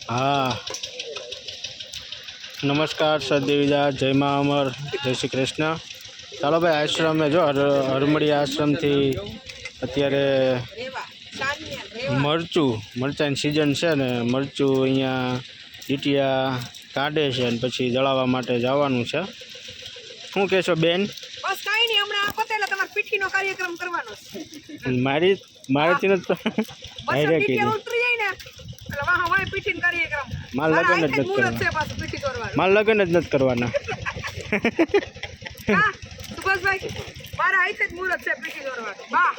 हाँ नमस्कार सददेवीदास जय माँ अमर जय श्री कृष्ण। चालो भाई आश्रम में जो हरमड़ी आश्रम थी अत्यारे मरचानी सीजन है ने मरचू अहींया ડીટીયા કાઢે છે અને પછી દળાવવા માટે જવાનું છે। શું કહેશો બેન? બસ કાઈ નહીં, હમણાં પતેલા તમાર પીઠીનો કાર્યક્રમ કરવાનો છે। મારેથી ન ડાયરેક્ટ ઉતરી જાય ને એટલે વાહ વાહ પીઠીનો કાર્યક્રમ માર લગન જ નથી મુહૂર્ત છે પાછું પીઠી દોરવાનું। માર લગન જ નથી કરવાના। હા સુભાષભાઈ મારા આઈતે જ મુહૂર્ત છે પીઠી દોરવાનું। વાહ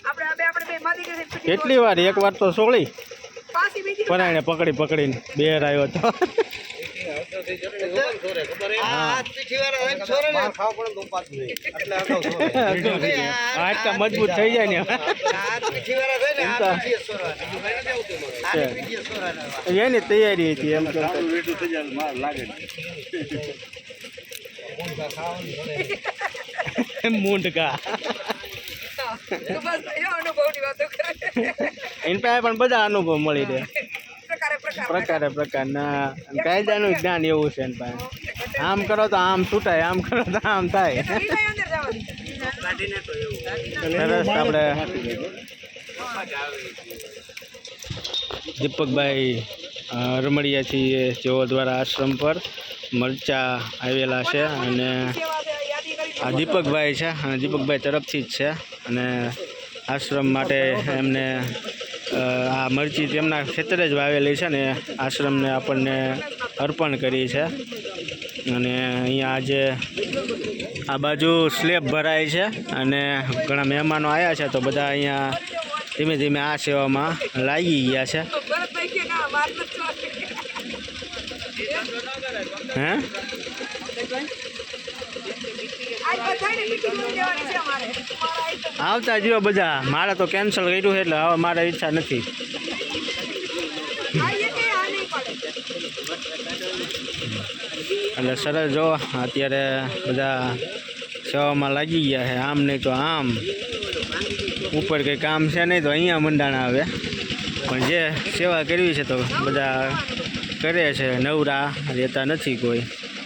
આપણે બે માદી કે પીઠી કેટલી વાર એક વાર તો સોળી પાછી બીજી પરાણે પકડી પકડીને બેર આવ્યો તો હાડકા મજબૂત થઈ જાય ને એની તૈયારી હતી એમ મૂંઢકા એની પાસે પણ બધા અનુભવ મળી રહે પ્રકારે પ્રકારના કાયદાનું જ્ઞાન એવું છે એની પાસે। આમ કરો તો આમ છૂટાય, આમ કરો તો આમ થાય। સરસ આપણે દીપકભાઈ રમડિયાથી જેઓ દ્વારા આશ્રમ પર મરચા આવેલા છે અને આ દીપકભાઈ છે અને દીપકભાઈ તરફથી જ છે અને આશ્રમ માટે એમને આ મરચી તેમના ખેતરે જ વાવેલી છે ને આશ્રમને આપણને અર્પણ કરી છે। અને અહીંયા આજે આ બાજુ સ્લેબ ભરાય છે અને ઘણા મહેમાનો આવ્યા છે તો બધા અહીંયા ધીમે ધીમે આ સેવામાં લાગી ગયા છે। હે આવતા જીવો બધા, મારે તો કેન્સલ કર્યું છે એટલે હવે મારે ઈચ્છા નથી। એટલે સરસ જો અત્યારે બધા સેવામાં લાગી ગયા છે, આમ નહીં તો આમ ઉપર કંઈ કામ છે નહીં તો અહીંયા મંડાણા આવે પણ જે સેવા કરવી છે તો બધા કરે છે, નવરા રહેતા નથી કોઈ।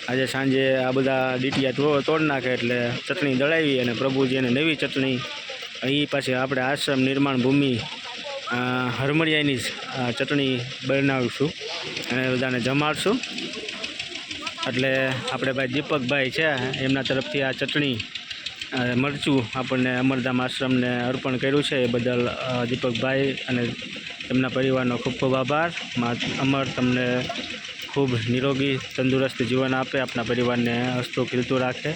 આજે સાંજે આ બધા ડીટીયા તોડ નાખે એટલે ચટણી દળાવી અને પ્રભુજીને નવી ચટણી એ પાછી આપણે આશ્રમ નિર્માણ ભૂમિ હરમડિયાની જ ચટણી બનાવીશું અને બધાને જમાડશું। એટલે આપણે ભાઈ દીપકભાઈ છે એમના તરફથી આ ચટણી મરચું આપણને અમરધામ આશ્રમને અર્પણ કર્યું છે એ બદલ દીપકભાઈ અને તેમના પરિવારનો ખૂબ ખૂબ આભાર। અમર તમને ખૂબ નિરોગી તંદુરસ્ત જીવન આપે, આપના પરિવારને હસતું ખીલતું રાખે।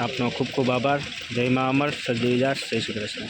આપનો ખૂબ ખૂબ આભાર। જય મા અમર, સદદેવીદાસ, જય શ્રી કૃષ્ણ।